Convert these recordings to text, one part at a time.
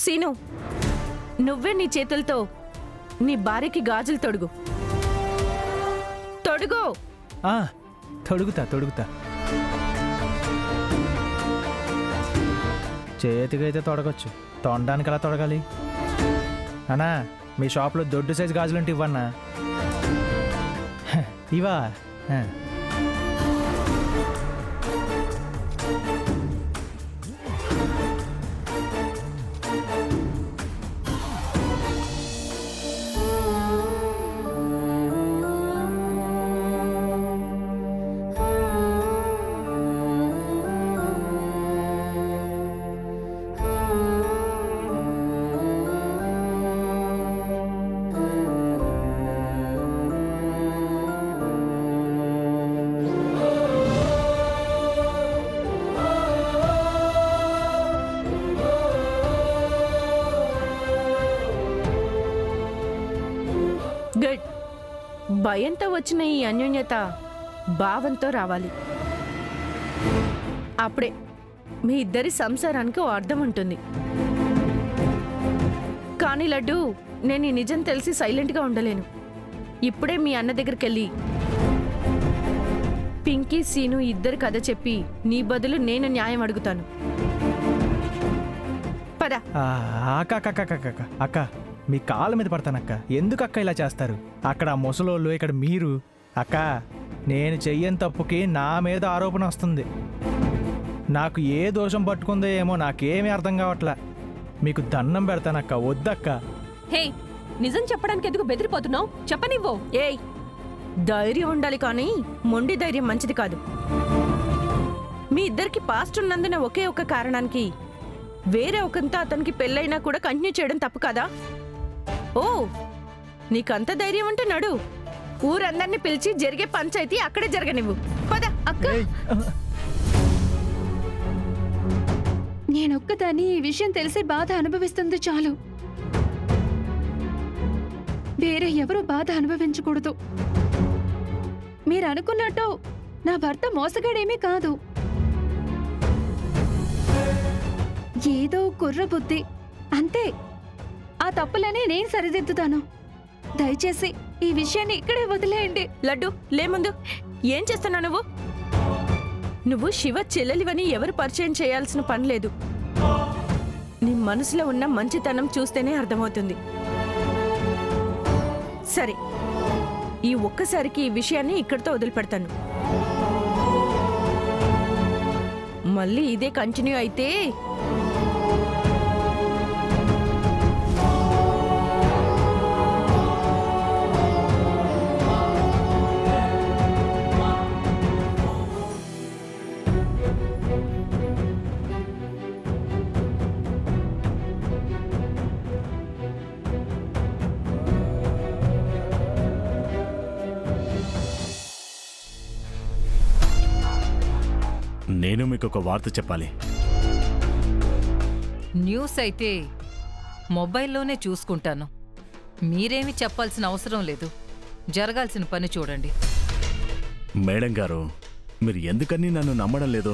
Scene, నువ్వే నీ చేతులతో నీ భార్యకి గాజులు తొడుగు. తొడుగు. తొడుగుతా. చేతికైతే తొడగొచ్చు, తొండానికి ఎలా తొడగాలి? అన్నా, మీ షాప్లో దొడ్డు సైజు గాజులుంటే ఇవ్వన్నా. ఇవా? గుడ్. భయంతో వచ్చిన ఈ అన్యోన్యత భావంతో రావాలి. అప్పుడే మీ ఇద్దరి సంసారానికి ఓ అర్థం ఉంటుంది. కానీ లడ్డు, నేను ఈ నిజం తెలిసి సైలెంట్గా ఉండలేను. ఇప్పుడే మీ అన్న దగ్గరికి వెళ్ళి పింకీ సీను ఇద్దరు కథ చెప్పి నీ బదులు నేను న్యాయం అడుగుతాను. పద. అక్క, మీ కాళ్ళ మీద పడతానక్క. ఎందుకు అక్క ఇలా చేస్తారు? అక్కడ ఆ ముసలోళ్ళు, ఇక్కడ మీరు. అక్క, నేను చెయ్యని తప్పుకి నా మీద ఆరోపణ వస్తుంది. నాకు ఏ దోషం పట్టుకుందో ఏమో నాకేమీ అర్థం కావట్లా. మీకు దండం పెడతానక్క, వద్దక్క. హే, నిజం చెప్పడానికి ఎందుకు బెదిరిపోతున్నావు? చెప్పనివ్వు. ఏయ్, ధైర్యం ఉండాలి కానీ మొండి ధైర్యం మంచిది కాదు. మీ ఇద్దరికి పాస్ట్ ఉన్నందున ఒకే ఒక్క కారణానికి వేరే ఒకంతా అతనికి పెళ్ళైనా కూడా కంటిన్యూ చేయడం తప్పు కదా? ఓ, నీకంత ధైర్యం ఉంటే నడు. ఊరందరినీ పిలిచి జరిగే పంచాయతీ అక్కడే జరగనివ్వు. పద. అక్క, నేనొక్కదాన్ని ఈ విషయం తెలిసి బాధ అనుభవిస్తుంది చాలు. వేరే ఎవరు బాధ అనుభవించకూడదు. మీరు అనుకున్నట్టు నా భర్త మోసగాడేమీ కాదు. ఏదో కుర్ర బుద్ధి అంతే. ఆ తప్పులనే నేను సరిదిద్దుతాను. దయచేసి ఈ విషయాన్ని ఇక్కడే వదిలేయండి. లడ్డు, లే ముందు. ఏం చేస్తున్నావు నువ్వు? నువ్వు శివ చెల్లెలివని ఎవరు పరిచయం చేయాల్సిన పని లేదు. నీ మనసులో ఉన్న మంచితనం చూస్తేనే అర్థమవుతుంది. సరే, ఈ ఒక్కసారికి ఈ విషయాన్ని ఇక్కడితో వదిలిపెడతాను. మళ్ళీ ఇదే కంటిన్యూ అయితే నేను మీకు ఒక వార్త చెప్పాలి. న్యూస్ అయితే మొబైల్లోనే చూసుకుంటాను. మీరేమీ చెప్పాల్సిన అవసరం లేదు. జరగాల్సిన పని చూడండి. మేడం గారు, మీరు ఎందుకని నన్ను నమ్మడం లేదు?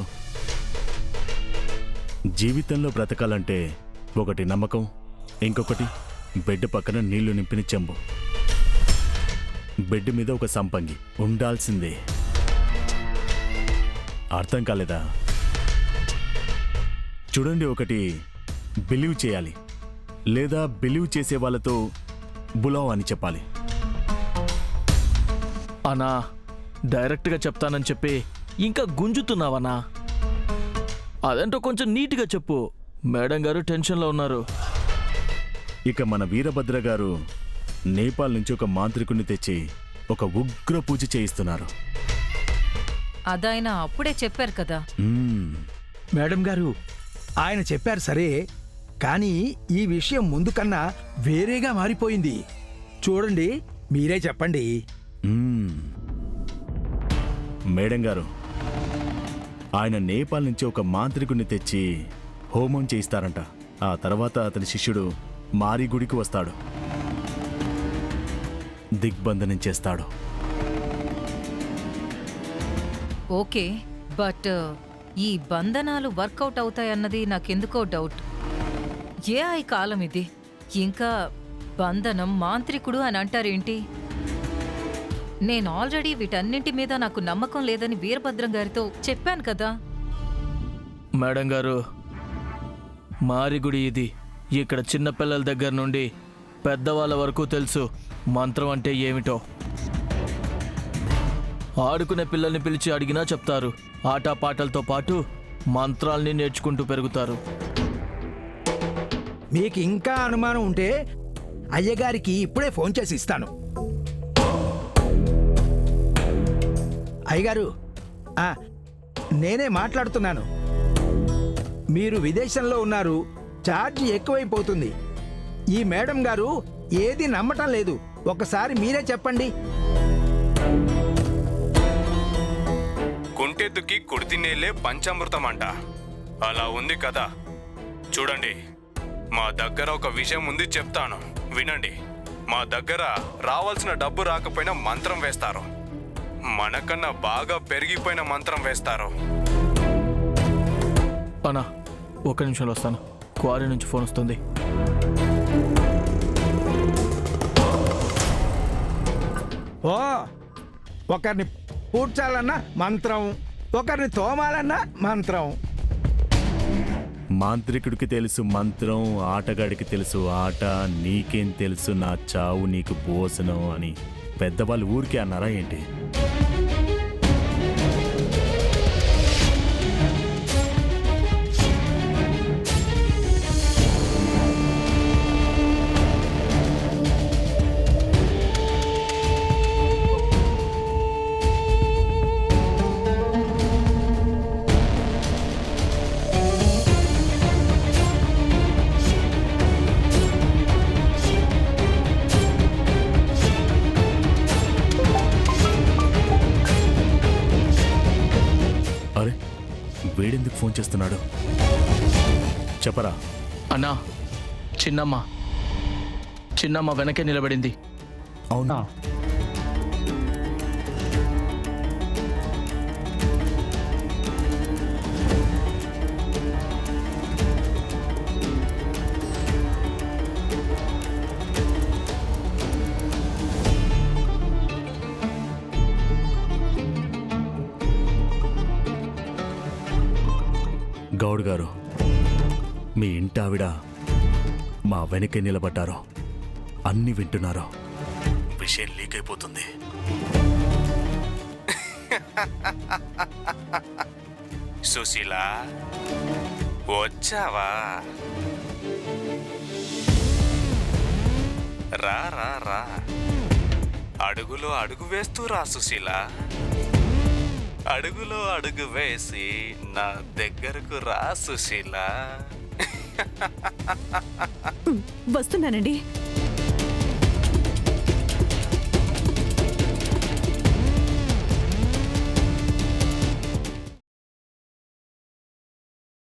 జీవితంలో బ్రతకాలంటే ఒకటి నమ్మకం, ఇంకొకటి బెడ్ పక్కన నీళ్లు నింపిన చెంబు, బెడ్ మీద ఒక సంపంగి ఉండాల్సిందే. అర్థం కాలేదా? చూడండి, ఒకటి బిలీవ్ చేయాలి, లేదా బిలీవ్ చేసే వాళ్ళతో బులావ్ అని చెప్పాలి. అన్నా, డైరెక్ట్గా చెప్తానని చెప్పి ఇంకా గుంజుతున్నావన్నా? అదంటూ కొంచెం నీట్గా చెప్పు. మేడం గారు టెన్షన్లో ఉన్నారు. ఇక మన వీరభద్ర గారు నేపాల్ నుంచి ఒక మాంత్రికుని తెచ్చి ఒక ఉగ్ర పూజ చేయిస్తున్నారు. అదాయన అప్పుడే చెప్పారు కదా. మేడం గారు, ఆయన చెప్పారు సరే, కానీ ఈ విషయం ముందు కన్నా వేరేగా మారిపోయింది. చూడండి, మీరే చెప్పండి. మేడం గారు, ఆయన నేపాల్ నుంచి ఒక మాంత్రికుని తెచ్చి హోమం చేయిస్తారంట. ఆ తర్వాత అతని శిష్యుడు మారి గుడికి వస్తాడు, దిగ్బంధనం చేస్తాడు. ఓకే, బట్ ఈ బంధనాలు వర్కౌట్ అవుతాయన్నది నాకెందుకో డౌట్. AI కాలం ఇది. ఇంకా బంధనం, మాంత్రికుడు అని అంటారేంటి? నేను ఆల్రెడీ వీటన్నింటి మీద నాకు నమ్మకం లేదని వీరభద్రం గారితో చెప్పాను కదా. మేడం గారు, మారిగుడి ఇది. ఇక్కడ చిన్నపిల్లల దగ్గర నుండి పెద్దవాళ్ళ వరకు తెలుసు మంత్రం అంటే ఏమిటో. ఆడుకునే పిల్లల్ని పిలిచి అడిగినా చెప్తారు. ఆటపాటలతో పాటు మంత్రాల్ని నేర్చుకుంటూ పెరుగుతారు. మీకు ఇంకా అనుమానం ఉంటే అయ్యగారికి ఇప్పుడే ఫోన్ చేసి ఇస్తాను. అయ్యగారు, నేనే మాట్లాడుతున్నాను. మీరు విదేశంలో ఉన్నారు, ఛార్జ్ ఎక్కువైపోతుంది. ఈ మేడం గారు ఏది నమ్మటం లేదు. ఒకసారి మీరే చెప్పండి. కుంటెద్దుకి కుడితినేలే పంచామృతం అంట. అలా ఉంది కదా. చూడండి, మా దగ్గర ఒక విషయం ఉంది, చెప్తాను వినండి. మా దగ్గర రావాల్సిన డబ్బు రాకపోయినా మంత్రం వేస్తారు. మనకన్నా బాగా పెరిగిపోయిన మంత్రం వేస్తారు. అన్నా, ఒక్క నిమిషంలో వస్తాను. క్వారీ నుంచి ఫోన్ వస్తుంది. ఓ, ఒకరిని పూడ్చాలన్నా మంత్రం, ఒకరిని తోమాలన్నా మంత్రం. మాంత్రికుడికి తెలుసు మంత్రం, ఆటగాడికి తెలుసు ఆట. నీకేం తెలుసు నా చావు నీకు భోజనం అని పెద్దవాళ్ళు ఊరికే అన్నారా ఏంటి? అరే, వీడెందుకు ఫోన్ చేస్తున్నాడు? చెప్పరా. అన్నా, చిన్నమ్మ వెనకే నిలబడింది. అవునా? గౌడ్ గారు, మీ ఇంటి ఆవిడ మా వెనకే నిలబడ్డారు. అన్ని వింటున్నారు. విషయం లీక్ అయిపోతుంది. సుశీల, వచ్చావా? రా రా రా, అడుగులో అడుగు వేస్తూ రా సుశీల. అడుగులో అడుగు వేసి నా దగ్గరకు రా సుశీల. వస్తున్నానండి.